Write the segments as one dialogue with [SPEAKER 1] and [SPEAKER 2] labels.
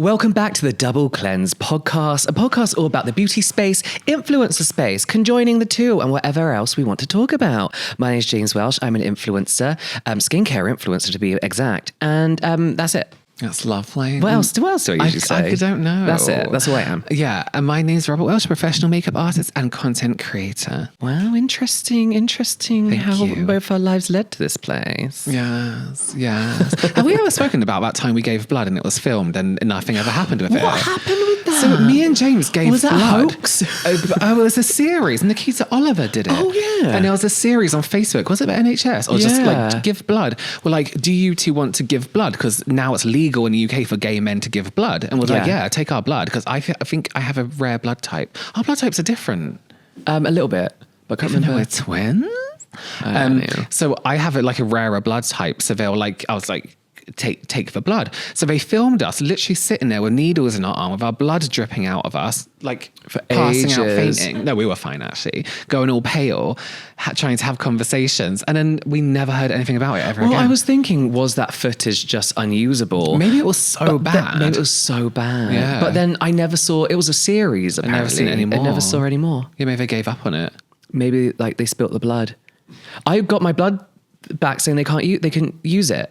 [SPEAKER 1] Welcome back to the Double Cleanse podcast, a podcast all about the beauty space, influencer space, conjoining the two and whatever else we want to talk about. My name is James Welsh. I'm an influencer, skincare influencer to be exact. And that's it.
[SPEAKER 2] That's lovely.
[SPEAKER 1] What else do I usually say?
[SPEAKER 2] I don't know.
[SPEAKER 1] That's it. That's who I am.
[SPEAKER 2] Yeah. And my name's Robert Welsh, professional makeup artist and content creator.
[SPEAKER 1] Wow, interesting
[SPEAKER 2] Thank
[SPEAKER 1] how
[SPEAKER 2] you.
[SPEAKER 1] both our lives led to this place.
[SPEAKER 2] Yes. Have we ever spoken about that time we gave blood and it was filmed and nothing ever happened with it?
[SPEAKER 1] What happened with that?
[SPEAKER 2] So me and James gave
[SPEAKER 1] Was that
[SPEAKER 2] blood.
[SPEAKER 1] a hoax?
[SPEAKER 2] It was a series. Nikita Oliver did it.
[SPEAKER 1] Oh, yeah.
[SPEAKER 2] And there was a series on Facebook. Was it the NHS? Or just like give blood? Well, like, do you two want to give blood? Because now it's legal in the UK for gay men to give blood. And we're like, yeah, take our blood. Because I think I have a rare blood type. Our blood types are different.
[SPEAKER 1] A little bit, but I can't remember.
[SPEAKER 2] We're twins. So I have like a rarer blood type. So they'll like, I was like, take the blood. So they filmed us literally sitting there with needles in our arm with our blood dripping out of us, like
[SPEAKER 1] for
[SPEAKER 2] passing
[SPEAKER 1] ages.
[SPEAKER 2] out, fainting. No, we were fine actually. Going all pale, trying to have conversations, and then we never heard anything about it ever again.
[SPEAKER 1] Well, I was thinking, was that footage just unusable?
[SPEAKER 2] Maybe it was so bad.
[SPEAKER 1] Maybe it was so bad.
[SPEAKER 2] Yeah.
[SPEAKER 1] But then I never saw. It was a series. Apparently,
[SPEAKER 2] never seen it anymore.
[SPEAKER 1] I never saw any more.
[SPEAKER 2] Yeah, maybe they gave up on it.
[SPEAKER 1] Maybe like they spilt the blood. I got my blood back saying they couldn't use it.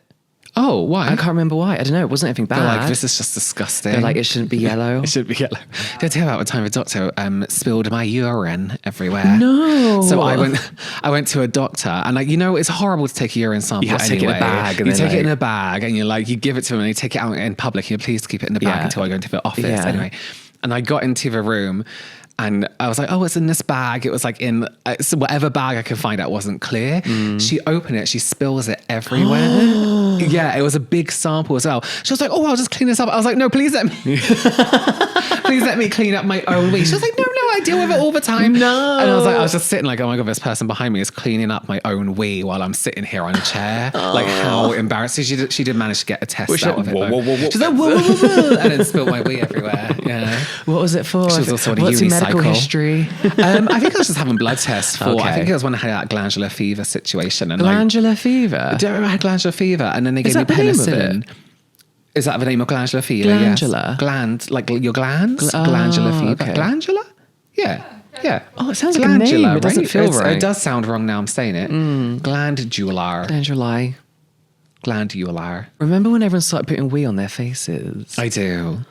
[SPEAKER 2] Oh, why?
[SPEAKER 1] I can't remember why. I don't know. It wasn't anything bad.
[SPEAKER 2] They're like, this is just disgusting.
[SPEAKER 1] They're like, it shouldn't be yellow.
[SPEAKER 2] It should be yellow. Did I tell you about the time the doctor spilled my urine everywhere?
[SPEAKER 1] No.
[SPEAKER 2] So I went to a doctor, and like, you know, it's horrible to take a urine sample.
[SPEAKER 1] You have to take it in a bag.
[SPEAKER 2] You take it in a bag, and you give it to them, and they take it out in public, and you're pleased to keep it in the bag until I go into the office.
[SPEAKER 1] Yeah.
[SPEAKER 2] Anyway, and I got into the room. And I was like, oh, it's in this bag. It was like in so whatever bag I could find out wasn't clear. She opened it. She spills it everywhere. Yeah, it was a big sample as well. She was like, oh, I'll just clean this up. I was like, no, please let me. Please let me clean up my own wee. She was like, no, I deal with it all the time.
[SPEAKER 1] No.
[SPEAKER 2] And I was just sitting like, oh my God, this person behind me is cleaning up my own wee while I'm sitting here on a chair. Like how embarrassing. She did manage to get a test out of it.
[SPEAKER 1] Whoa.
[SPEAKER 2] She's like, whoa. And then spilled my wee everywhere. Yeah.
[SPEAKER 1] What was it for?
[SPEAKER 2] She was also on a
[SPEAKER 1] What's your medical
[SPEAKER 2] unicycle.
[SPEAKER 1] history?
[SPEAKER 2] I think I was just having blood tests for.
[SPEAKER 1] Okay.
[SPEAKER 2] I think it was when I had that glandular fever situation. And
[SPEAKER 1] Glandular fever.
[SPEAKER 2] do you remember I had glandular fever? And then they gave me
[SPEAKER 1] that the name of
[SPEAKER 2] penicillin. Is that the name of glandular fever?
[SPEAKER 1] Glandular?
[SPEAKER 2] Yes. Gland, like your glands. Glandular fever.
[SPEAKER 1] okay.
[SPEAKER 2] Glandular? Yeah.
[SPEAKER 1] Oh, it sounds like a name. It doesn't feel right.
[SPEAKER 2] It does sound wrong now I'm saying it. Glandular. Glandular.
[SPEAKER 1] Remember when everyone started putting wee on their faces?
[SPEAKER 2] I do.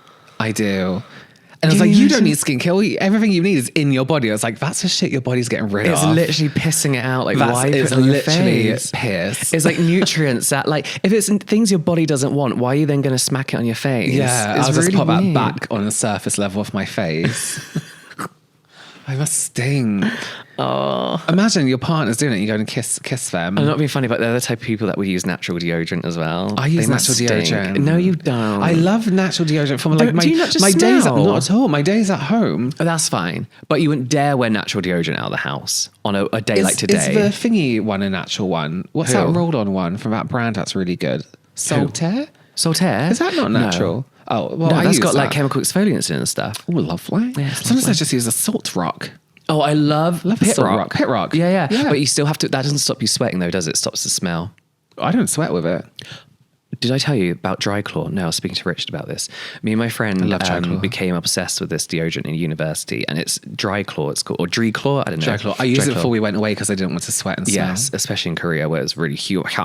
[SPEAKER 2] And I was like, you don't need skincare. Everything you need is in your body. I was like, that's the shit your body's getting rid of.
[SPEAKER 1] It's literally pissing it out. Like, why
[SPEAKER 2] It's
[SPEAKER 1] put it on your
[SPEAKER 2] literally
[SPEAKER 1] face?
[SPEAKER 2] piss.
[SPEAKER 1] It's like nutrients that, like, if it's things your body doesn't want, why are you then going to smack it on your face?
[SPEAKER 2] Yeah,
[SPEAKER 1] It's
[SPEAKER 2] I'll just
[SPEAKER 1] really
[SPEAKER 2] pop that
[SPEAKER 1] weird.
[SPEAKER 2] back on the surface level of my face. I must sting.
[SPEAKER 1] Oh.
[SPEAKER 2] Imagine your partner's doing it, you go and kiss them.
[SPEAKER 1] I'm not being funny, but they're the type of people that would use natural deodorant as well.
[SPEAKER 2] I use
[SPEAKER 1] They must
[SPEAKER 2] natural
[SPEAKER 1] stink.
[SPEAKER 2] deodorant.
[SPEAKER 1] No, you don't.
[SPEAKER 2] I love natural deodorant from like
[SPEAKER 1] Do you not just
[SPEAKER 2] my days.
[SPEAKER 1] smell?
[SPEAKER 2] Not at all. My days at home.
[SPEAKER 1] Oh, that's fine. But you wouldn't dare wear natural deodorant out of the house on a day like today.
[SPEAKER 2] Is the thingy one a natural one? What's
[SPEAKER 1] Who?
[SPEAKER 2] that rolled-on one from that brand that's really good? Saltaire?
[SPEAKER 1] Saltaire?
[SPEAKER 2] Is that not natural?
[SPEAKER 1] No.
[SPEAKER 2] Oh, well,
[SPEAKER 1] No,
[SPEAKER 2] I
[SPEAKER 1] that's
[SPEAKER 2] use
[SPEAKER 1] got like
[SPEAKER 2] that.
[SPEAKER 1] chemical exfoliants in and stuff.
[SPEAKER 2] Oh, lovely.
[SPEAKER 1] Yeah, it's
[SPEAKER 2] Sometimes
[SPEAKER 1] lovely.
[SPEAKER 2] I just use a salt rock.
[SPEAKER 1] Oh, I love
[SPEAKER 2] Pit rock. Pit rock.
[SPEAKER 1] Yeah. But you still have to, that doesn't stop you sweating though, does it? It stops the smell.
[SPEAKER 2] I don't sweat with it.
[SPEAKER 1] Did I tell you about Dry Claw? No, I was speaking to Richard about this. Me and my friend
[SPEAKER 2] love Dry Claw.
[SPEAKER 1] became obsessed with this deodorant in university, and it's Dry Claw, it's called, or Dry Claw, I don't know.
[SPEAKER 2] Dry Claw. I used
[SPEAKER 1] Dry
[SPEAKER 2] it
[SPEAKER 1] Claw.
[SPEAKER 2] before we went away because I didn't want to sweat and smell.
[SPEAKER 1] Yes, especially in Korea where it's really huge.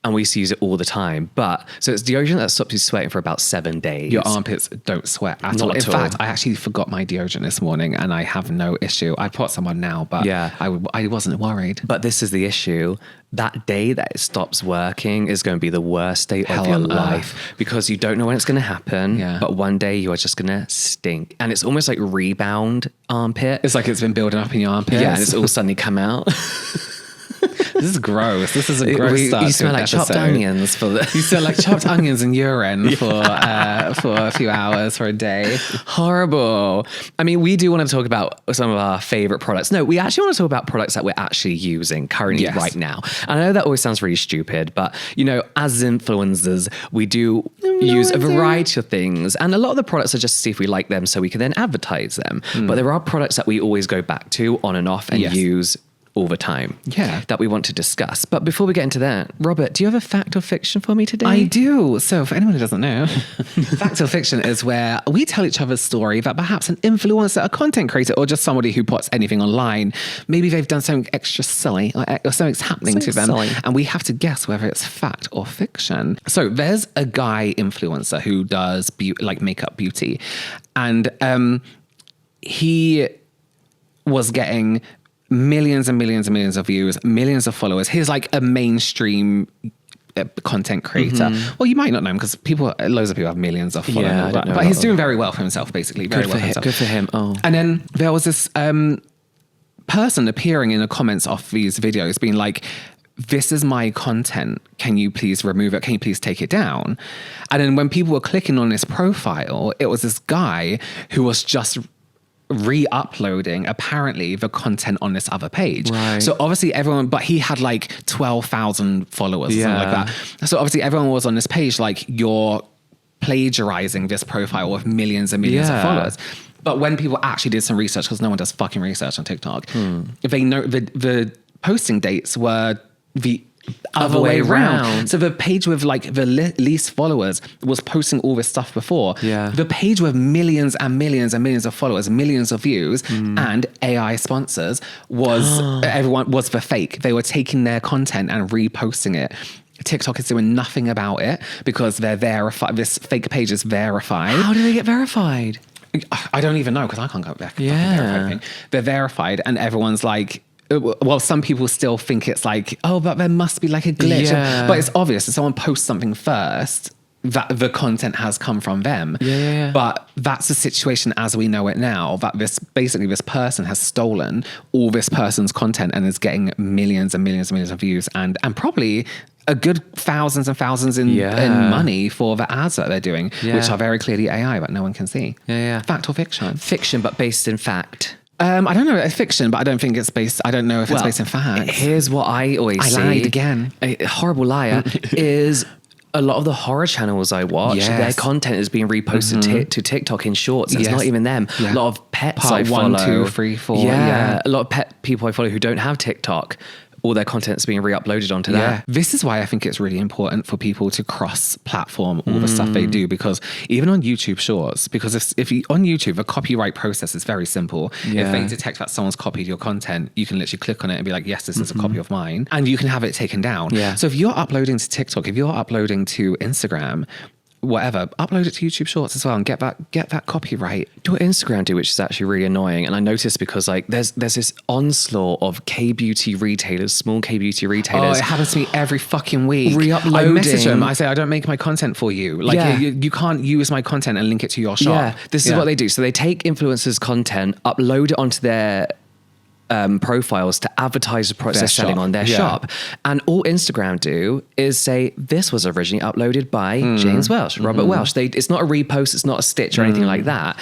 [SPEAKER 1] And we used to use it all the time. But so it's deodorant that stops you sweating for about 7 days.
[SPEAKER 2] Your armpits don't sweat at
[SPEAKER 1] Not
[SPEAKER 2] all.
[SPEAKER 1] at
[SPEAKER 2] In
[SPEAKER 1] all.
[SPEAKER 2] fact, I actually forgot my deodorant this morning and I have no issue. I put some on now, but
[SPEAKER 1] Yeah.
[SPEAKER 2] I wasn't worried.
[SPEAKER 1] But this is the issue. That day that it stops working is going to be the worst day
[SPEAKER 2] Hell
[SPEAKER 1] of your
[SPEAKER 2] on
[SPEAKER 1] life because you don't know when it's going to happen.
[SPEAKER 2] Yeah.
[SPEAKER 1] But one day you are just going to stink. And it's almost like rebound armpit.
[SPEAKER 2] It's like it's been building up in your armpits.
[SPEAKER 1] Yeah, and it's all suddenly come out.
[SPEAKER 2] This is gross. This is a gross start
[SPEAKER 1] You
[SPEAKER 2] to
[SPEAKER 1] smell
[SPEAKER 2] an
[SPEAKER 1] like chopped
[SPEAKER 2] episode.
[SPEAKER 1] onions for the...
[SPEAKER 2] You smell like chopped onions and urine for a few hours, for a day.
[SPEAKER 1] Horrible. I mean, we do want to talk about some of our favorite products. No, we actually want to talk about products that we're actually using currently
[SPEAKER 2] Yes.
[SPEAKER 1] right now. And I know that always sounds really stupid, but you know, as influencers, we do use a variety of things. And a lot of the products are just to see if we like them so we can then advertise them. But there are products that we always go back to on and off and
[SPEAKER 2] Yes.
[SPEAKER 1] use all the time.
[SPEAKER 2] Yeah.
[SPEAKER 1] That we want to discuss. But before we get into that, Robert, do you have a fact or fiction for me today?
[SPEAKER 2] I do. So for anyone who doesn't know, fact or fiction is where we tell each other's story that perhaps an influencer, a content creator, or just somebody who puts anything online, maybe they've done something extra silly or something's happening to them.
[SPEAKER 1] Silly.
[SPEAKER 2] And we have to guess whether it's fact or fiction. So there's a guy influencer who does like makeup beauty. And he was getting millions and millions and millions of views, millions of followers. He's like a mainstream content creator. Well, you might not know him because loads of people have millions of followers.
[SPEAKER 1] Yeah, I don't know
[SPEAKER 2] but he's
[SPEAKER 1] about
[SPEAKER 2] doing very well for himself, basically. Very well for himself.
[SPEAKER 1] Good for him. Oh.
[SPEAKER 2] And then there was this person appearing in the comments of these videos being like, this is my content. Can you please remove it? Can you please take it down? And then when people were clicking on his profile, it was this guy who was just re-uploading apparently the content on this other page.
[SPEAKER 1] Right.
[SPEAKER 2] So obviously but he had like 12,000 followers or something like that. So obviously everyone was on this page like, you're plagiarizing this profile with millions and millions of followers. But when people actually did some research, because no one does fucking research on TikTok, they know the posting dates were the other way around. So the page with like the least followers was posting all this stuff before.
[SPEAKER 1] Yeah.
[SPEAKER 2] The page with millions and millions and millions of followers, millions of views, and AI sponsors was the fake. They were taking their content and reposting it. TikTok is doing nothing about it because they're verified. This fake page is verified.
[SPEAKER 1] How do they get verified?
[SPEAKER 2] I don't even know because I can't go back.
[SPEAKER 1] Yeah.
[SPEAKER 2] They're verified and everyone's like, well, some people still think it's like, oh, but there must be like a glitch.
[SPEAKER 1] Yeah.
[SPEAKER 2] But it's obvious if someone posts something first, that the content has come from them.
[SPEAKER 1] Yeah.
[SPEAKER 2] But that's the situation as we know it now, that this person has stolen all this person's content and is getting millions and millions and millions of views and probably a good thousands and thousands in money for the ads that they're doing, which are very clearly AI, but no one can see.
[SPEAKER 1] Yeah.
[SPEAKER 2] Fact or fiction?
[SPEAKER 1] Fiction, but based in fact.
[SPEAKER 2] I don't know, it's fiction, but I don't think it's based, I don't know if it's based in fact.
[SPEAKER 1] Here's what I always see.
[SPEAKER 2] I lied again.
[SPEAKER 1] A horrible liar is a lot of the horror channels I watch, their content is being reposted to TikTok in shorts. And it's not even them. A lot of pets I follow.
[SPEAKER 2] 1, 2, 3, 4.
[SPEAKER 1] Yeah. A lot of pet people I follow who don't have TikTok. All their content's being re-uploaded onto that.
[SPEAKER 2] This is why I think it's really important for people to cross-platform all the stuff they do, because even on YouTube Shorts, because if you on YouTube, the copyright process is very simple. If they detect that someone's copied your content, you can literally click on it and be like, yes, this is a copy of mine, and you can have it taken down. So if you're uploading to TikTok, if you're uploading to Instagram, whatever, upload it to YouTube Shorts as well and get that copyright.
[SPEAKER 1] Do what Instagram do, which is actually really annoying. And I noticed because like there's this onslaught of K-beauty retailers, small K-beauty retailers.
[SPEAKER 2] Oh, it happens to me every fucking week.
[SPEAKER 1] Re-uploading.
[SPEAKER 2] I message them. I say, I don't make my content for you. Like you can't use my content and link it to your shop.
[SPEAKER 1] Yeah, this is what they do. So they take influencers' content, upload it onto their profiles to advertise the products they're selling on their shop. And all Instagram do is say, this was originally uploaded by James Welsh, Robert Welsh. It's not a repost, it's not a stitch or anything like that.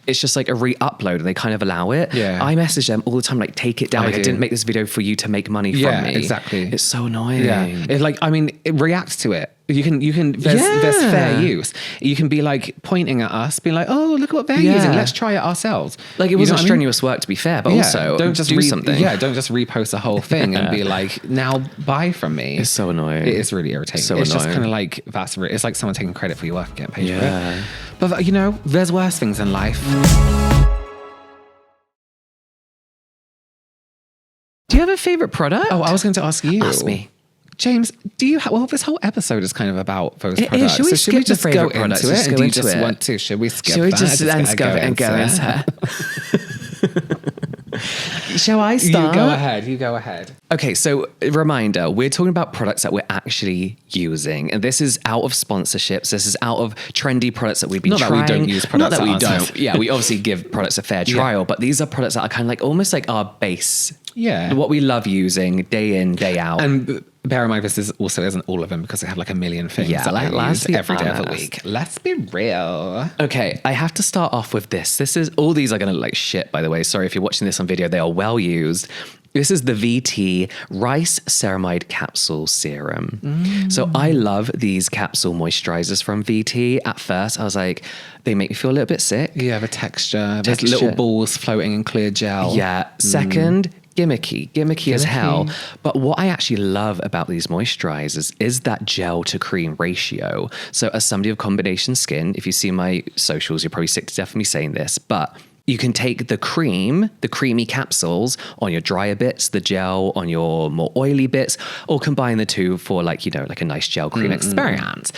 [SPEAKER 1] It's just like a re-upload and they kind of allow it. I message them all the time, like, take it down. I didn't make this video for you to make money from me.
[SPEAKER 2] Exactly.
[SPEAKER 1] It's so annoying.
[SPEAKER 2] It reacts to it. There's fair use. You can be like pointing at us, being like, oh, look at what they're using. Let's try it ourselves.
[SPEAKER 1] Like it wasn't strenuous work to be fair, but also
[SPEAKER 2] don't just
[SPEAKER 1] do something.
[SPEAKER 2] Yeah, don't just repost the whole thing and be like, now buy from me.
[SPEAKER 1] It's so annoying.
[SPEAKER 2] It is really irritating. It's just kind of like, it's like someone taking credit for your work and getting paid for it. But there's worse things in life.
[SPEAKER 1] Do you have a favorite product?
[SPEAKER 2] Oh, I was going to ask you.
[SPEAKER 1] Ask me.
[SPEAKER 2] James, do you well, this whole episode is kind of about those
[SPEAKER 1] it
[SPEAKER 2] products.
[SPEAKER 1] Is. Should we
[SPEAKER 2] just go into it?
[SPEAKER 1] And
[SPEAKER 2] do you just want to? Should we skip that?
[SPEAKER 1] Should we just go into it? Shall I start?
[SPEAKER 2] You go ahead.
[SPEAKER 1] Okay, so reminder, we're talking about products that we're actually using. And this is out of sponsorships. This is out of trendy products that we've been trying.
[SPEAKER 2] Not that we don't use products.
[SPEAKER 1] Not that we don't. Yeah, we obviously give products a fair trial, but these are products that are kind of like almost like our base.
[SPEAKER 2] Yeah.
[SPEAKER 1] What we love using day in, day out.
[SPEAKER 2] And bear in mind, this also isn't all of them because they have like a million things that I use every day of the week. Let's be real.
[SPEAKER 1] Okay, I have to start off with this. All these are going to look like shit, by the way. Sorry if you're watching this on video. They are well used. This is the VT Rice Ceramide Capsule Serum. So I love these capsule moisturizers from VT. At first, I was like, they make me feel a little bit sick.
[SPEAKER 2] Yeah, the texture. There's little balls floating in clear gel.
[SPEAKER 1] Yeah. Second, Gimmicky as hell. But what I actually love about these moisturizers is that gel to cream ratio. So as somebody of combination skin, if you see my socials, you're probably sick to death of me saying this, but you can take the creamy capsules on your drier bits, the gel on your more oily bits, or combine the two for like a nice gel cream experience.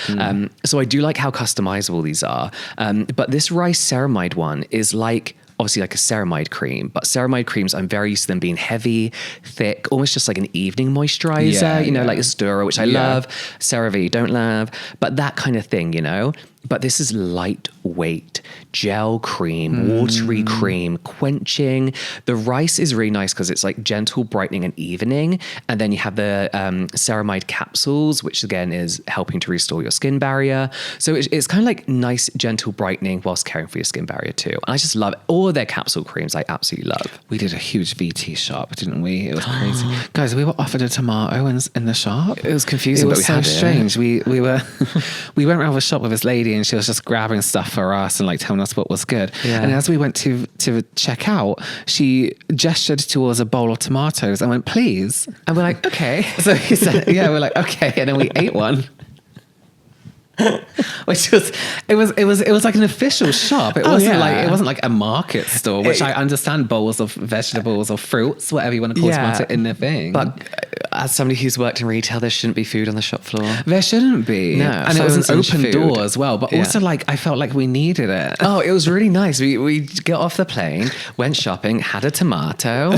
[SPEAKER 1] So I do like how customizable these are. But this rice ceramide one is obviously like a ceramide cream, but ceramide creams, I'm very used to them being heavy, thick, almost just like an evening moisturizer, like a Stura, which I love, CeraVe, don't love, but that kind of thing, But this is lightweight, gel cream, watery cream, quenching. The rice is really nice because it's like gentle brightening and evening. And then you have the ceramide capsules, which again is helping to restore your skin barrier. So it's kind of like nice, gentle brightening whilst caring for your skin barrier too. And I just love it. All their capsule creams I absolutely love.
[SPEAKER 2] We did a huge VT shop, didn't we? It was crazy. Guys, we were offered a tomato in the shop.
[SPEAKER 1] It was confusing,
[SPEAKER 2] but we had strange. We went around the shop with this lady and she was just grabbing stuff for us and like telling us what was good. Yeah. And as we went to check out, she gestured towards a bowl of tomatoes and went, please.
[SPEAKER 1] And we're like, okay.
[SPEAKER 2] So he said, yeah, we're like, okay. And then we ate one. Which was like an official shop. It wasn't like a market store, which I understand bowls of vegetables or fruits, whatever you want to call it in their thing.
[SPEAKER 1] But as somebody who's worked in retail, there shouldn't be food on the shop floor.
[SPEAKER 2] There shouldn't be.
[SPEAKER 1] No,
[SPEAKER 2] and it was an open door as well. But also like I felt like we needed it.
[SPEAKER 1] Oh, it was really nice. We got off the plane, went shopping, had a tomato.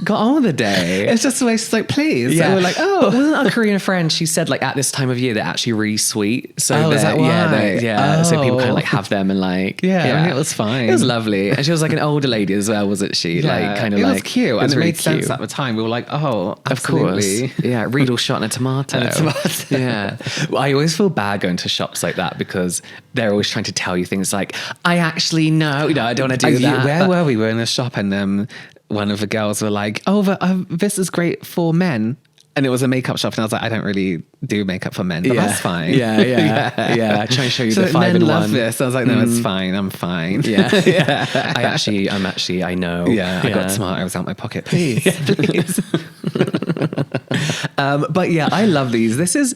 [SPEAKER 1] Got on with the day.
[SPEAKER 2] It's just the way she's like, please.
[SPEAKER 1] Yeah.
[SPEAKER 2] So we're like,
[SPEAKER 1] but wasn't our Korean friend, she said like at this time of year, they're actually really sweet. So
[SPEAKER 2] is that why?
[SPEAKER 1] So people kind of like have them and like,
[SPEAKER 2] I mean, it was fine.
[SPEAKER 1] It was lovely. And she was like an older lady as well, wasn't she? Like kind of
[SPEAKER 2] it
[SPEAKER 1] like.
[SPEAKER 2] It was cute. And it
[SPEAKER 1] really
[SPEAKER 2] made sense at the time. We were like, oh, absolutely.
[SPEAKER 1] Of course. Yeah. Riedel shot and a tomato. Yeah. Well, I always feel bad going to shops like that because they're always trying to tell you things like, I actually know, I don't want to do that.
[SPEAKER 2] Where were we? We were in a shop and one of the girls were like, this is great for men. And it was a makeup shop. And I was like, I don't really do makeup for men, but that's fine.
[SPEAKER 1] Yeah. Trying to show you the 5 in 1.
[SPEAKER 2] Love this. I was like, no, it's fine. I'm fine.
[SPEAKER 1] Yeah. I know.
[SPEAKER 2] Yeah. I got tomatoes out my pocket. Please.
[SPEAKER 1] Please. But yeah, I love these. This is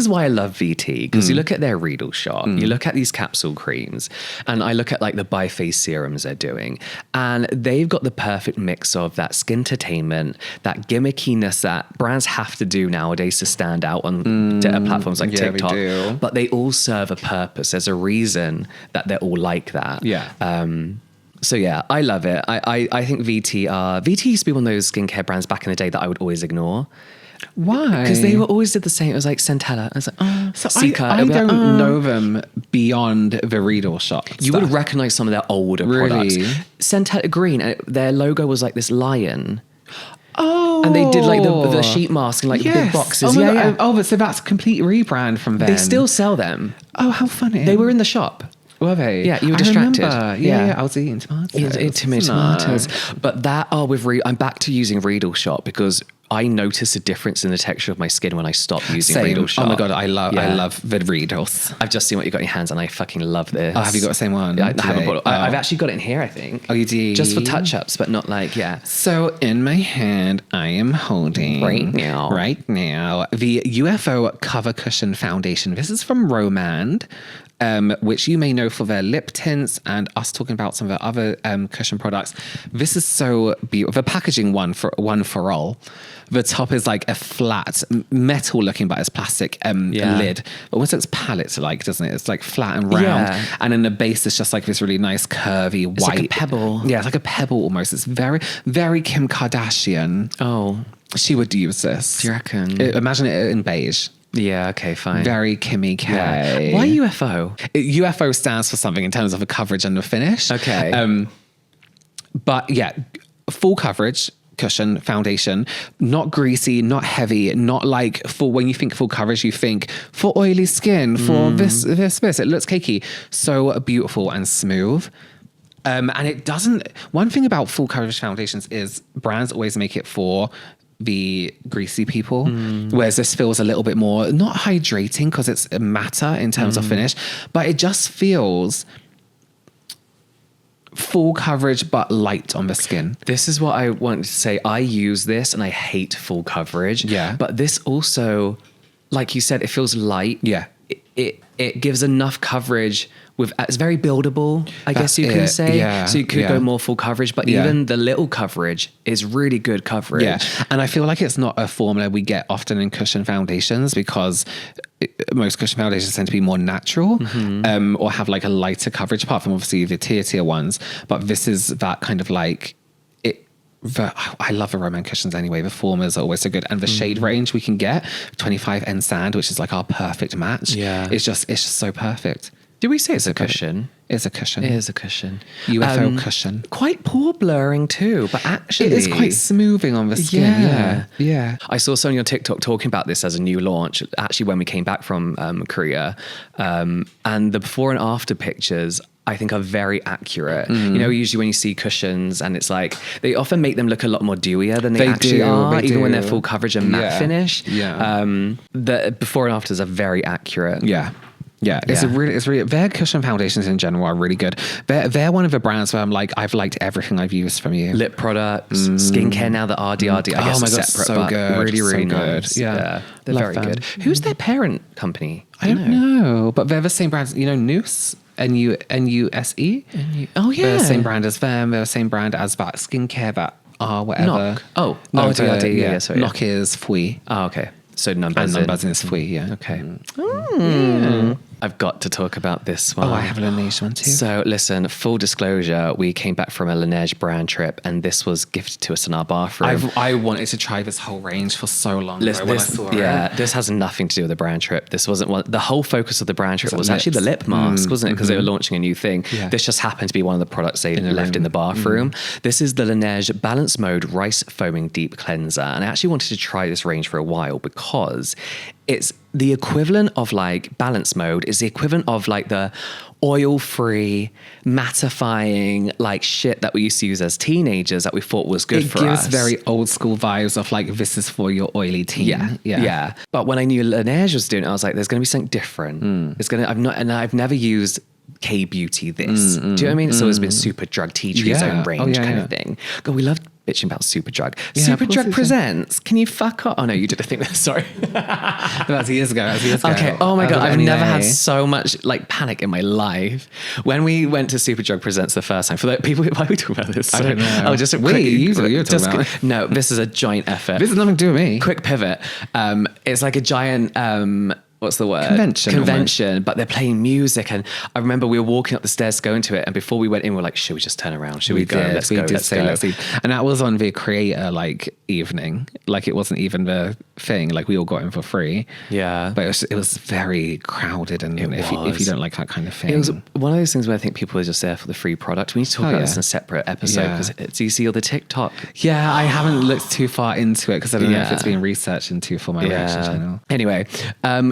[SPEAKER 1] why I love VT, because you look at their Riedel shop, you look at these capsule creams, and I look at like the bi-phase serums they're doing, and they've got the perfect mix of that skin-tertainment, that gimmickiness that brands have to do nowadays to stand out on platforms like TikTok, but they all serve a purpose. There's a reason that they're all like that. So yeah, I love it. I think VT used to be one of those skincare brands back in the day that I would always ignore.
[SPEAKER 2] Why?
[SPEAKER 1] Because they always did the same. It was like Centella. I was like,
[SPEAKER 2] so Sika. I don't know them beyond the Riedel shop.
[SPEAKER 1] You would recognize some of their older products. Centella Green, their logo was like this lion.
[SPEAKER 2] Oh,
[SPEAKER 1] and they did like the sheet mask and like big boxes.
[SPEAKER 2] But so that's a complete rebrand from them.
[SPEAKER 1] They still sell them.
[SPEAKER 2] Oh, how funny!
[SPEAKER 1] They were in the shop.
[SPEAKER 2] Were they?
[SPEAKER 1] Yeah, you were distracted.
[SPEAKER 2] Yeah, I was eating tomatoes.
[SPEAKER 1] Tomatoes. But I'm back to using Riedel shop because I notice a difference in the texture of my skin when I stop using Riedel shop.
[SPEAKER 2] Oh my God, I love the Riedels.
[SPEAKER 1] I've just seen what you got in your hands and I fucking love this.
[SPEAKER 2] Oh, have you got the same one?
[SPEAKER 1] I haven't bought it. I've actually got it in here, I think.
[SPEAKER 2] Oh, you do?
[SPEAKER 1] Just for touch-ups, but not like,
[SPEAKER 2] So in my hand, I am holding right now the UFO Cover Cushion Foundation. This is from Romand. Which you may know for their lip tints and us talking about some of their other cushion products. This is so beautiful. The packaging one for all. The top is like a flat metal looking, but it's plastic lid. But once it's palette-like, doesn't it? It's like flat and round. Yeah. And then the base is just like this really nice curvy white.
[SPEAKER 1] It's like a pebble.
[SPEAKER 2] Yeah, it's like a pebble almost. It's very, very Kim Kardashian.
[SPEAKER 1] Oh.
[SPEAKER 2] She would use this.
[SPEAKER 1] Do you reckon?
[SPEAKER 2] Imagine it in beige.
[SPEAKER 1] Yeah, okay, fine.
[SPEAKER 2] Very Kimmy K.
[SPEAKER 1] Yeah. Why UFO?
[SPEAKER 2] UFO stands for something in terms of the coverage and the finish.
[SPEAKER 1] Okay.
[SPEAKER 2] But yeah, full coverage cushion foundation, not greasy, not heavy, not like for when you think full coverage, you think for oily skin, for this. It looks cakey. So beautiful and smooth. And it doesn't, one thing about full coverage foundations is brands always make it for the greasy people, whereas this feels a little bit more, not hydrating because it's matter in terms of finish, but it just feels full coverage but light on the skin.
[SPEAKER 1] This is what I want to say. I use this and I hate full coverage.
[SPEAKER 2] Yeah.
[SPEAKER 1] But this also, like you said, it feels light.
[SPEAKER 2] Yeah.
[SPEAKER 1] It gives enough coverage with, it's very buildable, I guess you can say.
[SPEAKER 2] Yeah.
[SPEAKER 1] So you could go more full coverage, but even the little coverage is really good coverage.
[SPEAKER 2] Yeah. And I feel like it's not a formula we get often in cushion foundations, because most cushion foundations tend to be more natural, or have like a lighter coverage, apart from obviously the tier ones. But this is that kind of like, I love the Roman cushions anyway. The formulas are always so good, and the shade range we can get 25N sand, which is like our perfect match.
[SPEAKER 1] Yeah,
[SPEAKER 2] it's just so perfect.
[SPEAKER 1] Do we say it's a cushion?
[SPEAKER 2] It's a cushion.
[SPEAKER 1] It is a cushion.
[SPEAKER 2] UFO cushion.
[SPEAKER 1] Quite pore blurring too, but actually
[SPEAKER 2] it is quite smoothing on the skin. Yeah.
[SPEAKER 1] I saw someone on TikTok talking about this as a new launch, actually when we came back from Korea, and the before and after pictures I think are very accurate. You know, usually when you see cushions and it's like, they often make them look a lot more dewier than they actually are, even when they're full coverage and matte finish.
[SPEAKER 2] Yeah.
[SPEAKER 1] The before and afters are very accurate.
[SPEAKER 2] Yeah, it's really their cushion foundations in general are really good. They're one of the brands where I'm like, I've liked everything I've used from you.
[SPEAKER 1] Lip products, skincare now, the RDRD, I guess
[SPEAKER 2] my
[SPEAKER 1] is
[SPEAKER 2] God,
[SPEAKER 1] separate,
[SPEAKER 2] so
[SPEAKER 1] but
[SPEAKER 2] good,
[SPEAKER 1] really
[SPEAKER 2] so
[SPEAKER 1] nice.
[SPEAKER 2] good. Yeah.
[SPEAKER 1] They're
[SPEAKER 2] Love
[SPEAKER 1] very
[SPEAKER 2] them.
[SPEAKER 1] good. Who's their parent company?
[SPEAKER 2] I don't know, but they're the same brands. You know, Noose, Nuse.
[SPEAKER 1] Oh yeah,
[SPEAKER 2] they're the same brand as them. They're the same brand as that skincare that whatever.
[SPEAKER 1] Knock. Oh,
[SPEAKER 2] no,
[SPEAKER 1] RDRD. Yeah, sorry.
[SPEAKER 2] Knock is Fui.
[SPEAKER 1] Oh, okay. So
[SPEAKER 2] And
[SPEAKER 1] non-buzzing.
[SPEAKER 2] non-buzzing is Fui. Yeah.
[SPEAKER 1] Okay. I've got to talk about this one.
[SPEAKER 2] Oh, I have a Laneige one too.
[SPEAKER 1] So listen, full disclosure, we came back from a Laneige brand trip and this was gifted to us in our bathroom.
[SPEAKER 2] I wanted to try this whole range for so long.
[SPEAKER 1] Listen,
[SPEAKER 2] when I saw it.
[SPEAKER 1] this has nothing to do with the brand trip. This wasn't one. The whole focus of the brand trip was
[SPEAKER 2] it
[SPEAKER 1] actually the
[SPEAKER 2] lips?
[SPEAKER 1] lip mask, wasn't it? Because they were launching a new thing.
[SPEAKER 2] Yeah.
[SPEAKER 1] This just happened to be one of the products they left in the bathroom. This is the Laneige Balance Mode Rice Foaming Deep Cleanser. And I actually wanted to try this range for a while because it's the equivalent of like balance mode is the equivalent of like the oil-free, mattifying like shit that we used to use as teenagers that we thought was good for us.
[SPEAKER 2] It gives very old school vibes of like, this is for your oily teen.
[SPEAKER 1] Yeah. But when I knew Laneige was doing it, I was like, there's going to be something different. I've never used K-Beauty this. Do you know what I mean? It's always been Superdrug Tea Tree's own range kind of thing. God, we love bitching about Superdrug. Superdrug presents. Can you fuck up? Oh no, you did a thing there. Sorry.
[SPEAKER 2] That was years ago.
[SPEAKER 1] Okay. Oh my God. I've never had so much like panic in my life. When we went to Superdrug Presents the first time, for the people, why are we talking about this?
[SPEAKER 2] I don't know.
[SPEAKER 1] Oh, just a
[SPEAKER 2] Wait,
[SPEAKER 1] quick,
[SPEAKER 2] you were talking about it.
[SPEAKER 1] No, this is a joint effort.
[SPEAKER 2] This has nothing to do with me.
[SPEAKER 1] Quick pivot. It's like a giant, what's the word? Convention, but they're playing music. And I remember we were walking up the stairs going to it. And before we went in, we were like, should we just turn around? Should we go? Let's go. Let's go.
[SPEAKER 2] And that was on the creator like evening. Like it wasn't even the thing. Like we all got in for free.
[SPEAKER 1] Yeah.
[SPEAKER 2] But it was very crowded. And if you don't like that kind of thing.
[SPEAKER 1] It was one of those things where I think people are just there for the free product. We need to talk about this in a separate episode. Because do you see all the TikTok?
[SPEAKER 2] Yeah, I haven't looked too far into it because I don't know if it's being researched into for my reaction channel.
[SPEAKER 1] Anyway,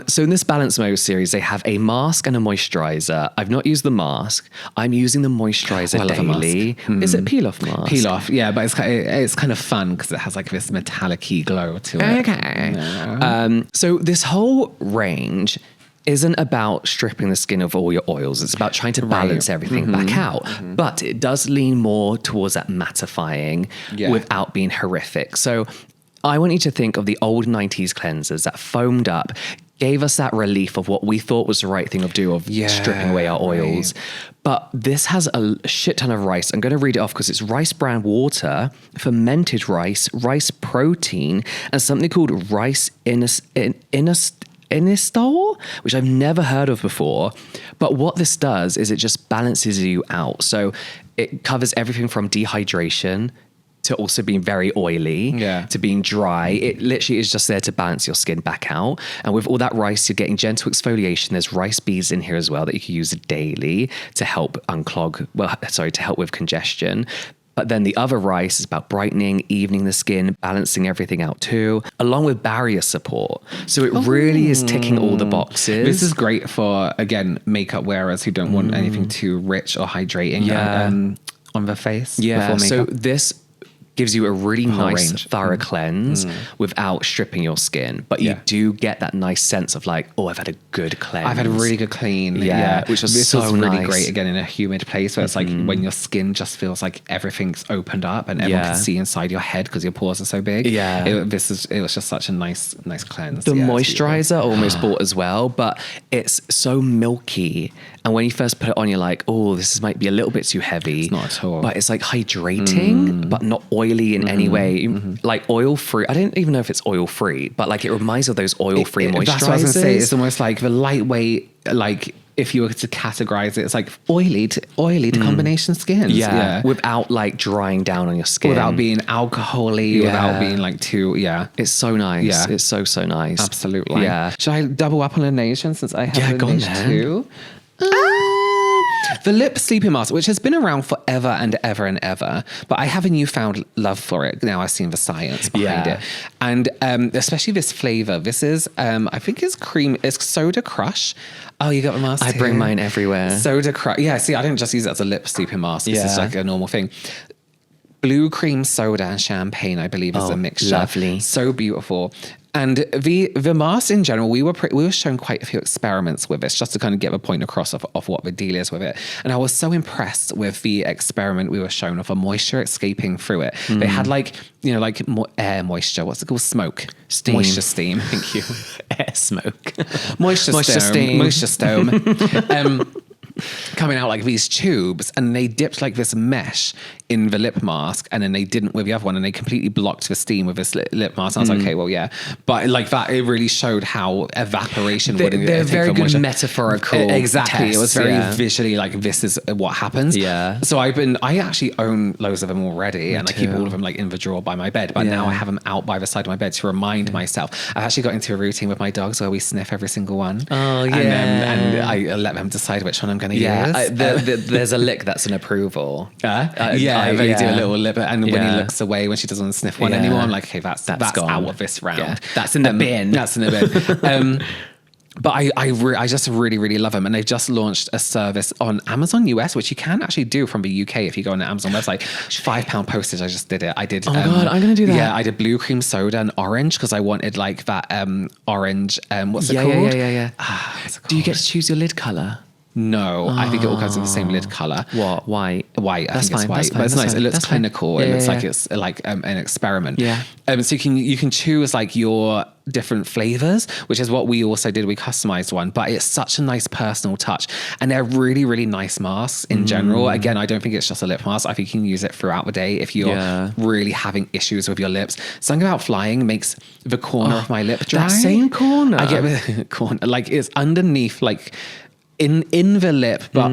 [SPEAKER 1] so in this Balance Mode series, they have a mask and a moisturizer. I've not used the mask. I'm using the moisturizer daily. Is it peel off mask?
[SPEAKER 2] Peel off, yeah, but it's kind of fun because it has like this metallic-y glow to it.
[SPEAKER 1] Okay. Yeah. So this whole range isn't about stripping the skin of all your oils. It's about trying to balance everything back out. But it does lean more towards that mattifying without being horrific. So I want you to think of the old 90s cleansers that foamed up, gave us that relief of what we thought was the right thing of stripping away our oils. But this has a shit ton of rice. I'm going to read it off because it's rice bran water, fermented rice, rice protein, and something called rice inositol, which I've never heard of before. But what this does is it just balances you out. So it covers everything from dehydration to also being very oily, to being dry. It literally is just there to balance your skin back out. And with all that rice, you're getting gentle exfoliation. There's rice beads in here as well that you can use daily to help to help with congestion. But then the other rice is about brightening, evening the skin, balancing everything out too, along with barrier support. So it really is ticking all the boxes.
[SPEAKER 2] This is great for, again, makeup wearers who don't want anything too rich or hydrating on the face.
[SPEAKER 1] Yeah,
[SPEAKER 2] before
[SPEAKER 1] so
[SPEAKER 2] makeup.
[SPEAKER 1] this gives you a really nice,
[SPEAKER 2] range.
[SPEAKER 1] thorough cleanse without stripping your skin. But you do get that nice sense of like, oh, I've had a good cleanse.
[SPEAKER 2] I've had a really good clean.
[SPEAKER 1] Yeah, which was
[SPEAKER 2] this
[SPEAKER 1] so
[SPEAKER 2] was really
[SPEAKER 1] nice.
[SPEAKER 2] great again in a humid place where it's like when your skin just feels like everything's opened up and everyone can see inside your head because your pores are so big.
[SPEAKER 1] Yeah.
[SPEAKER 2] It was just such a nice cleanse.
[SPEAKER 1] The
[SPEAKER 2] Yeah, it's
[SPEAKER 1] moisturizer almost bought as well, but it's so milky. And when you first put it on, you're like, oh, this might be a little bit too heavy.
[SPEAKER 2] It's not at all.
[SPEAKER 1] But it's like hydrating, but not oily in any way. Like oil free. I don't even know if it's oil free, but like it reminds you of those oil free moisturizers.
[SPEAKER 2] That's what I was going to say. It's almost like the lightweight, like if you were to categorize it, it's like oily to combination skins.
[SPEAKER 1] Yeah. Without like drying down on your skin.
[SPEAKER 2] Without being alcohol-y, without being like too, It's
[SPEAKER 1] so nice.
[SPEAKER 2] Yeah.
[SPEAKER 1] It's so nice.
[SPEAKER 2] Absolutely.
[SPEAKER 1] Yeah.
[SPEAKER 2] Should I double up on Laneige since I have
[SPEAKER 1] go on
[SPEAKER 2] Laneige
[SPEAKER 1] then.
[SPEAKER 2] too? The lip sleeping mask, which has been around forever and ever and ever, but I have a newfound love for it. Now I've seen the science behind it. And especially this flavor. This is, I think it's Soda Crush. Oh, you got the mask
[SPEAKER 1] I bring mine everywhere.
[SPEAKER 2] Soda Crush. Yeah, see, I didn't just use it as a lip sleeping mask. This is like a normal thing. Blue cream soda and champagne, I believe, is a mixture.
[SPEAKER 1] Lovely.
[SPEAKER 2] So beautiful. And the mask in general, we were shown quite a few experiments with this just to kind of get the point across of what the deal is with it. And I was so impressed with the experiment we were shown of the moisture escaping through it. They had air moisture. What's it called? Smoke.
[SPEAKER 1] Steam.
[SPEAKER 2] Moisture steam. Thank you.
[SPEAKER 1] Air smoke.
[SPEAKER 2] Moisture
[SPEAKER 1] steam.
[SPEAKER 2] Moisture stone. Coming out like these tubes, and they dipped like this mesh in the lip mask, and then they didn't with the other one, and they completely blocked the steam with this lip mask. And I was like, okay, well, yeah. But like that, it really showed how evaporation wouldn't.
[SPEAKER 1] They're very good metaphorical.
[SPEAKER 2] Exactly.
[SPEAKER 1] Tests,
[SPEAKER 2] it was very visually like, this is what happens.
[SPEAKER 1] Yeah.
[SPEAKER 2] So I actually own loads of them already, and I keep all of them like in the drawer by my bed. But now I have them out by the side of my bed to remind myself. I've actually got into a routine with my dogs where we sniff every single one.
[SPEAKER 1] Oh, yeah.
[SPEAKER 2] And I let them decide which one I'm going to use.
[SPEAKER 1] There's a lick that's an approval.
[SPEAKER 2] They do a little lip, and when he looks away, when she doesn't want to sniff one anymore, I'm like, okay, that's
[SPEAKER 1] gone.
[SPEAKER 2] out of this round.
[SPEAKER 1] Yeah. That's in the bin.
[SPEAKER 2] That's in the bin. But I just really, really love them. And they've just launched a service on Amazon US, which you can actually do from the UK if you go on the Amazon website. £5 postage. I just did it. I did.
[SPEAKER 1] Oh my God, I'm going to do that.
[SPEAKER 2] Yeah, I did blue cream soda and orange because I wanted like that orange. What's it called?
[SPEAKER 1] Yeah.
[SPEAKER 2] What's it
[SPEAKER 1] Do you
[SPEAKER 2] called?
[SPEAKER 1] get to choose your lid color?
[SPEAKER 2] No, I think it all comes in the same lid color.
[SPEAKER 1] What? White?
[SPEAKER 2] White. I think it's white, but it's nice. It looks clinical. It looks like it's like an experiment.
[SPEAKER 1] Yeah.
[SPEAKER 2] So you can choose like your different flavors, which is what we also did. We customized one, but it's such a nice personal touch, and they're really, really nice masks in general. Again, I don't think it's just a lip mask. I think you can use it throughout the day if you're really having issues with your lips. Something about flying makes the corner of my lip dry.
[SPEAKER 1] That same corner.
[SPEAKER 2] I get the corner, like it's underneath, like. In the lip, but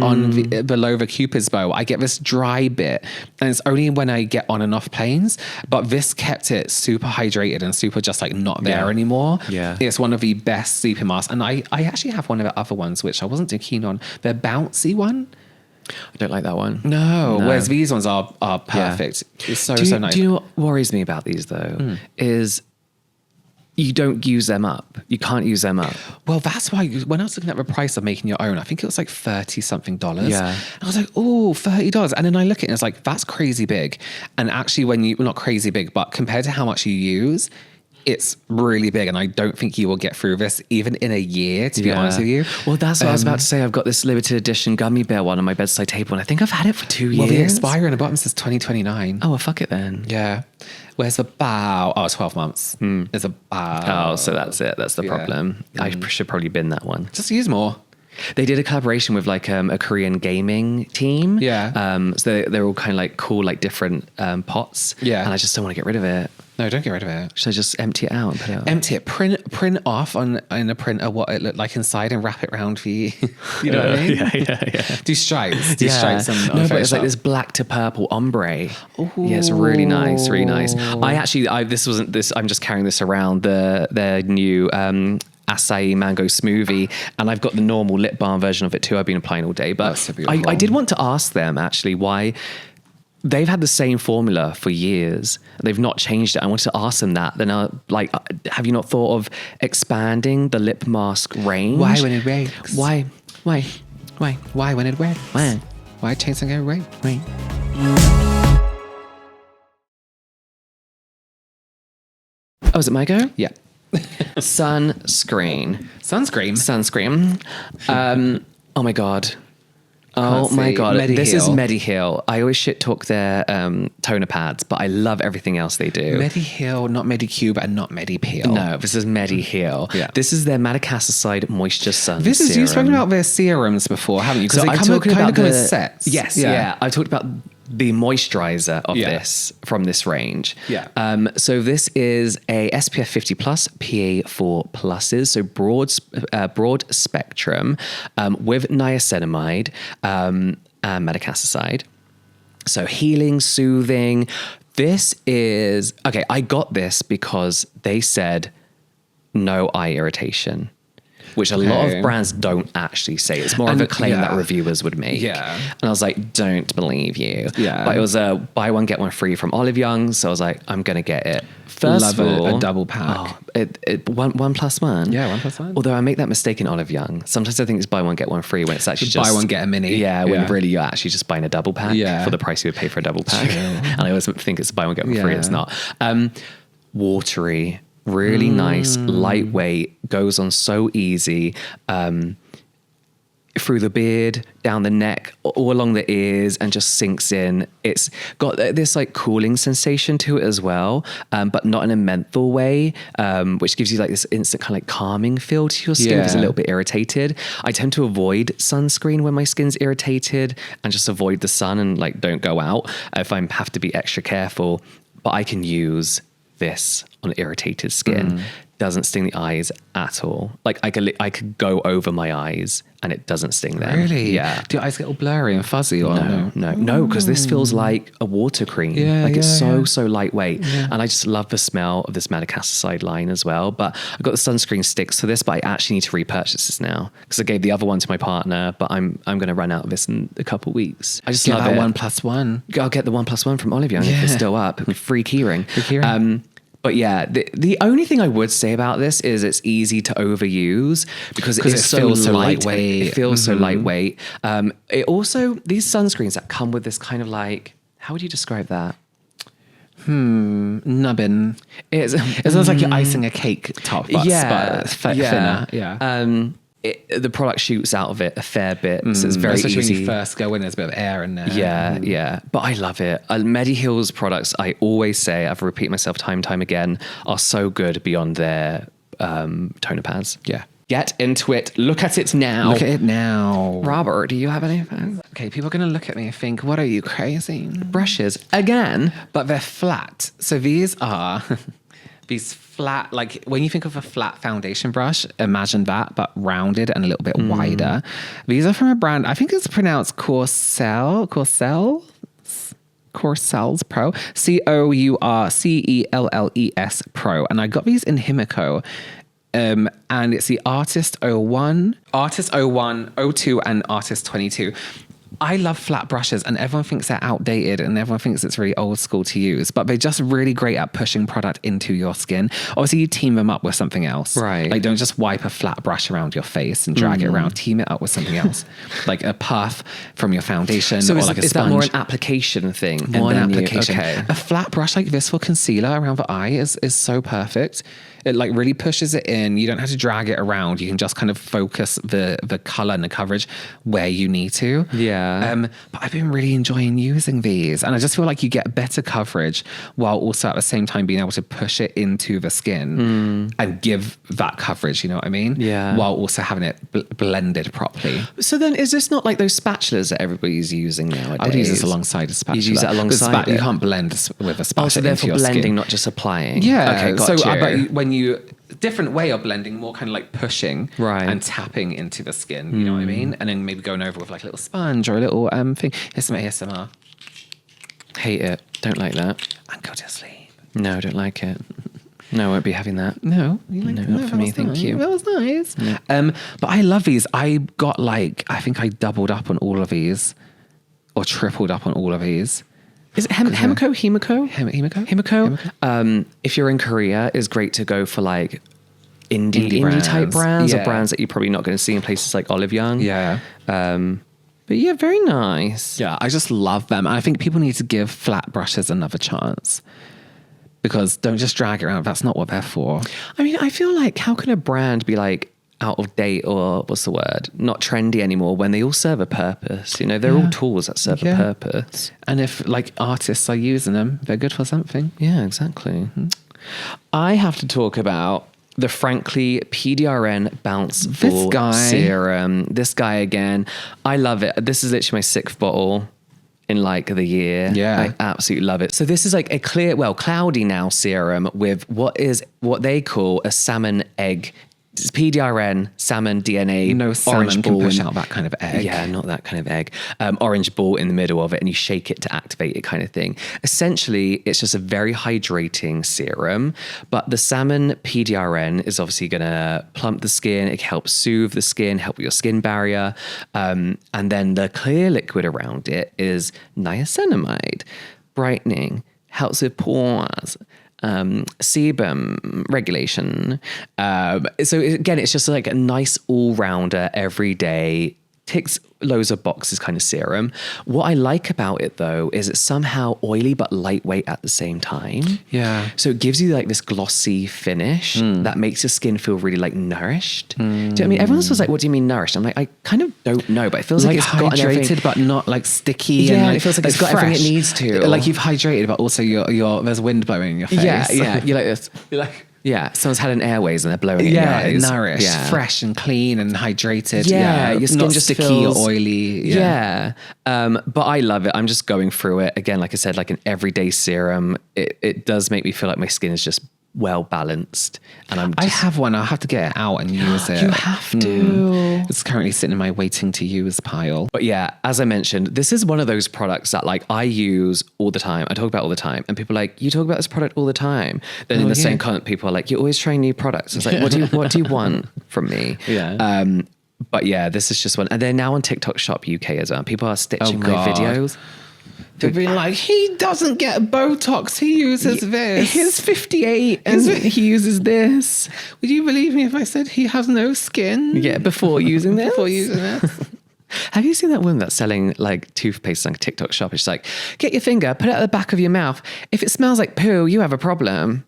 [SPEAKER 2] below the Cupid's bow, I get this dry bit, and it's only when I get on and off planes. But this kept it super hydrated and super just like not there anymore.
[SPEAKER 1] Yeah,
[SPEAKER 2] it's one of the best sleeping masks, and I actually have one of the other ones which I wasn't too keen on. The bouncy one.
[SPEAKER 1] I don't like that one.
[SPEAKER 2] No. Whereas these ones are perfect. Yeah. It's so nice.
[SPEAKER 1] Do you know what worries me about these though? Is you don't use them up. You can't use them up.
[SPEAKER 2] Well, that's why when I was looking at the price of making your own, I think it was like $30-something.
[SPEAKER 1] Yeah.
[SPEAKER 2] I was like, oh, $30. And then I look at it and it's like, that's crazy big. And actually not crazy big, but compared to how much you use, it's really big. And I don't think you will get through this even in a year, to be honest with you.
[SPEAKER 1] Well, that's what I was about to say. I've got this limited edition gummy bear one on my bedside table, and I think I've had it for 2 years.
[SPEAKER 2] Well, the expiry on the bottom says 2029.
[SPEAKER 1] Oh, well, fuck it then.
[SPEAKER 2] Yeah. Where's the bow? Oh, it's 12 months. There's a bow.
[SPEAKER 1] Oh, so that's it. That's the problem. I should probably bin that one.
[SPEAKER 2] Just use more.
[SPEAKER 1] They did a collaboration with like a Korean gaming team.
[SPEAKER 2] Yeah.
[SPEAKER 1] So they're all kind of like cool, like different pots.
[SPEAKER 2] Yeah.
[SPEAKER 1] And I just don't want to get rid of it.
[SPEAKER 2] No, don't get rid of it.
[SPEAKER 1] Should I just empty it out and put it out?
[SPEAKER 2] Empty it. Print off in a printer what it looked like inside and wrap it around for you. You know what I mean?
[SPEAKER 1] Yeah.
[SPEAKER 2] Do stripes. Do stripes on
[SPEAKER 1] No, but it's like
[SPEAKER 2] Photoshop.
[SPEAKER 1] this black to purple ombre. Ooh. Yeah, it's really nice, really nice. I'm just carrying this around, their new acai mango smoothie, and I've got the normal lip balm version of it too. I've been applying all day, but
[SPEAKER 2] so beautiful.
[SPEAKER 1] I did want to ask them actually why they've had the same formula for years. They've not changed it. I wanted to ask them that. Then, have you not thought of expanding the lip mask range?
[SPEAKER 2] Why when it works?
[SPEAKER 1] Why
[SPEAKER 2] when it works? Why change something it works?
[SPEAKER 1] Why? Oh, is it my go?
[SPEAKER 2] Yeah.
[SPEAKER 1] Sunscreen.
[SPEAKER 2] Sunscreen.
[SPEAKER 1] Oh my God. Oh my God. This is Mediheal. I always shit talk their toner pads, but I love everything else they do.
[SPEAKER 2] Mediheal, not Medicube and not Medipeel.
[SPEAKER 1] No, this is Mediheal.
[SPEAKER 2] Yeah.
[SPEAKER 1] This is their Madecassicide Moisture Sun
[SPEAKER 2] This is,
[SPEAKER 1] serum.
[SPEAKER 2] you've spoken about their serums before, haven't you? Because
[SPEAKER 1] So
[SPEAKER 2] they
[SPEAKER 1] I'm
[SPEAKER 2] kind
[SPEAKER 1] talking
[SPEAKER 2] of
[SPEAKER 1] about
[SPEAKER 2] come in
[SPEAKER 1] the
[SPEAKER 2] sets.
[SPEAKER 1] Yes, yeah. I talked about the moisturizer of this from this range.
[SPEAKER 2] Yeah.
[SPEAKER 1] So this is a SPF 50 plus PA4 pluses, so broad spectrum with niacinamide and Madecassicide. So healing, soothing. This is okay. I got this because they said no eye irritation, which a lot of brands don't actually say. It's more of a claim that reviewers would make.
[SPEAKER 2] Yeah.
[SPEAKER 1] And I was like, don't believe you.
[SPEAKER 2] Yeah.
[SPEAKER 1] But it was a buy one, get one free from Olive Young. So I was like, I'm going to get it. First
[SPEAKER 2] Love
[SPEAKER 1] of all,
[SPEAKER 2] a double pack.
[SPEAKER 1] One plus one.
[SPEAKER 2] Yeah, 1+1.
[SPEAKER 1] Although I make that mistake in Olive Young. Sometimes I think it's buy one, get one free when it's actually just
[SPEAKER 2] buy one, get a mini.
[SPEAKER 1] Yeah, when really you're actually just buying a double pack for the price you would pay for a double pack. And I always think it's buy one, get one free. It's not. Watery. Really nice, lightweight, goes on so easy, through the beard, down the neck, all along the ears, and just sinks in. It's got this like cooling sensation to it as well, but not in a menthol way, which gives you like this instant kind of like calming feel to your skin if it's a little bit irritated. I tend to avoid sunscreen when my skin's irritated and just avoid the sun and like don't go out if I have to be extra careful. But I can use this on irritated skin. Doesn't sting the eyes at all. Like I could go over my eyes and it doesn't sting them.
[SPEAKER 2] Really?
[SPEAKER 1] Yeah.
[SPEAKER 2] Do your eyes get all blurry and fuzzy? Or
[SPEAKER 1] No, because this feels like a water cream. It's so lightweight. And I just love the smell of this Madecassicide line as well. But I've got the sunscreen sticks for this, but I actually need to repurchase this now because I gave the other one to my partner, but I'm going to run out of this in a couple of weeks. I just love it.
[SPEAKER 2] 1+1.
[SPEAKER 1] I'll get the 1+1 from Olive Young if it's still up. Free keyring. But yeah, the only thing I would say about this is it's easy to overuse because it feels so lightweight. It feels so lightweight. It also, these sunscreens that come with this kind of like, how would you describe that?
[SPEAKER 2] Nubbin. It's almost like you're icing a cake top, but thinner. Yeah.
[SPEAKER 1] The product shoots out of it a fair bit, so it's very
[SPEAKER 2] especially
[SPEAKER 1] easy.
[SPEAKER 2] when you first go in, there's a bit of air in there.
[SPEAKER 1] Yeah. But I love it. Mediheal's products, I always say, I've repeated myself time and time again, are so good beyond their toner pads.
[SPEAKER 2] Yeah.
[SPEAKER 1] Get into it. Look at it now. Robert, do you have anything?
[SPEAKER 2] Okay, people are going to look at me and think, what are you, crazy?
[SPEAKER 1] Brushes. Again.
[SPEAKER 2] But they're flat. So these are... These flat, like when you think of a flat foundation brush, imagine that, but rounded and a little bit wider. These are from a brand, I think it's pronounced Corcells Pro, Courcelles Pro. And I got these in Himiko. And it's the Artist 01, 02, and Artist 22. I love flat brushes and everyone thinks they're outdated and everyone thinks it's really old school to use, but they're just really great at pushing product into your skin. Obviously, you team them up with something else.
[SPEAKER 1] Right.
[SPEAKER 2] Like, don't just wipe a flat brush around your face and drag it around. Team it up with something else. Like a puff from your foundation or like a sponge.
[SPEAKER 1] Is that more an application thing?
[SPEAKER 2] More an application.
[SPEAKER 1] Okay.
[SPEAKER 2] A flat brush like this for concealer around the eye is so perfect. It like really pushes it in. You don't have to drag it around. You can just kind of focus the color and the coverage where you need to.
[SPEAKER 1] Yeah.
[SPEAKER 2] But I've been really enjoying using these. And I just feel like you get better coverage while also at the same time being able to push it into the skin and give that coverage, you know what I mean?
[SPEAKER 1] Yeah.
[SPEAKER 2] While also having it blended properly.
[SPEAKER 1] So then is this not like those spatulas that everybody's using nowadays?
[SPEAKER 2] I would use this alongside a spatula.
[SPEAKER 1] You use that alongside it?
[SPEAKER 2] You can't blend with a spatula.
[SPEAKER 1] Oh, so therefore
[SPEAKER 2] into your
[SPEAKER 1] blending,
[SPEAKER 2] skin.
[SPEAKER 1] not just applying.
[SPEAKER 2] Yeah.
[SPEAKER 1] Okay, gotcha.
[SPEAKER 2] So but when you different way of blending, more kind of like pushing and tapping into the skin, you know what I mean? And then maybe going over with like a little sponge or a little thing. Here's some ASMR.
[SPEAKER 1] Hate it. Don't like that.
[SPEAKER 2] And go to sleep.
[SPEAKER 1] No, don't like it. No, I won't be having that.
[SPEAKER 2] No,
[SPEAKER 1] not for me, thank you.
[SPEAKER 2] That was nice. No. But I love these. I got like, I think I doubled up on all of these or tripled up on all of these.
[SPEAKER 1] Is it Himiko?
[SPEAKER 2] Himiko.
[SPEAKER 1] If you're in Korea, it's great to go for like indie type brands or brands that you're probably not going to see in places like Olive Young.
[SPEAKER 2] Yeah.
[SPEAKER 1] But yeah, very nice.
[SPEAKER 2] Yeah, I just love them. I think people need to give flat brushes another chance because don't just drag it around. That's not what they're for.
[SPEAKER 1] I mean, I feel like, how can a brand be like out of date, or what's the word, not trendy anymore, when they all serve a purpose? You know, they're all tools that serve a purpose.
[SPEAKER 2] And if like artists are using them, they're good for something.
[SPEAKER 1] Yeah, exactly. I have to talk about the Frankly PDRN Bounce Ball Serum. This guy again, I love it. This is literally my 6th bottle in like the year.
[SPEAKER 2] Yeah.
[SPEAKER 1] I absolutely love it. So this is like a clear, well, cloudy now serum with what they call a salmon egg. It's PDRN, salmon DNA,
[SPEAKER 2] no salmon
[SPEAKER 1] orange
[SPEAKER 2] can
[SPEAKER 1] ball.
[SPEAKER 2] push out that kind of egg.
[SPEAKER 1] Yeah, not that kind of egg. Orange ball in the middle of it, and you shake it to activate it, kind of thing. Essentially, it's just a very hydrating serum, but the salmon PDRN is obviously going to plump the skin. It helps soothe the skin, help with your skin barrier. And then the clear liquid around it is niacinamide, brightening, helps with pores, sebum regulation. So again, it's just like a nice all-rounder, everyday, ticks loads of boxes kind of serum. What I like about it though is it's somehow oily but lightweight at the same time.
[SPEAKER 2] Yeah.
[SPEAKER 1] So it gives you like this glossy finish that makes your skin feel really like nourished. Do you know what I mean? Everyone was like, what do you mean nourished? I'm like, I kind of don't know, but it feels like it's got
[SPEAKER 2] hydrated but not like sticky.
[SPEAKER 1] Yeah,
[SPEAKER 2] and
[SPEAKER 1] it feels like it's got everything it needs to.
[SPEAKER 2] Like you've hydrated, but also your there's wind blowing in your face.
[SPEAKER 1] Yeah. You're like this.
[SPEAKER 2] You're like,
[SPEAKER 1] yeah, someone's had an airways and they're blowing it in your eyes.
[SPEAKER 2] Nourished, fresh and clean and hydrated.
[SPEAKER 1] Yeah, your skin
[SPEAKER 2] not
[SPEAKER 1] just
[SPEAKER 2] sticky
[SPEAKER 1] feels
[SPEAKER 2] or oily.
[SPEAKER 1] Yeah. But I love it. I'm just going through it. Again, like I said, like an everyday serum. It does make me feel like my skin is just well balanced. And
[SPEAKER 2] I have one. I'll have to get it out and use it.
[SPEAKER 1] You have to.
[SPEAKER 2] It's currently sitting in my waiting to use pile.
[SPEAKER 1] But yeah, as I mentioned, this is one of those products that like I use all the time. I talk about all the time. And people are like, you talk about this product all the time. Then in the same comment, people are like, you're always trying new products. It's like, what do you want from me?
[SPEAKER 2] Yeah.
[SPEAKER 1] But yeah, this is just one. And they're now on TikTok Shop UK as well. People are stitching my videos.
[SPEAKER 2] They've been like, he doesn't get Botox. He uses this.
[SPEAKER 1] He's 58 and he uses this.
[SPEAKER 2] Would you believe me if I said he has no skin?
[SPEAKER 1] Yeah, before using this.
[SPEAKER 2] Before using this.
[SPEAKER 1] Have you seen that woman that's selling like toothpaste on TikTok Shop? It's like, get your finger, put it at the back of your mouth. If it smells like poo, you have a problem.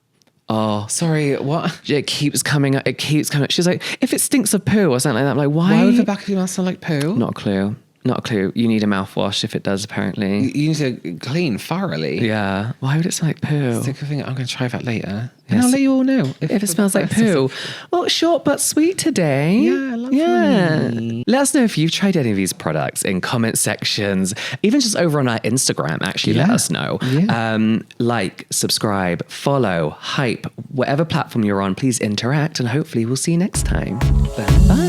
[SPEAKER 1] Oh,
[SPEAKER 2] sorry, what?
[SPEAKER 1] It keeps coming up. She's like, if it stinks of poo or something like that, I'm like,
[SPEAKER 2] why would the back of your mouth smell like poo?
[SPEAKER 1] Not a clue. Not a clue. You need a mouthwash if it does, apparently.
[SPEAKER 2] You need to clean thoroughly.
[SPEAKER 1] Yeah. Why would it smell like poo?
[SPEAKER 2] Stick a finger. I'm going to try that later.
[SPEAKER 1] Yes.
[SPEAKER 2] And I'll let you all know
[SPEAKER 1] if it smells like poo. Well, short but sweet today.
[SPEAKER 2] Yeah, lovely.
[SPEAKER 1] Yeah. Let us know if you've tried any of these products in comment sections, even just over on our Instagram, actually. Let us know. Yeah. Like, subscribe, follow, hype, whatever platform you're on, please interact, and hopefully we'll see you next time. Bye.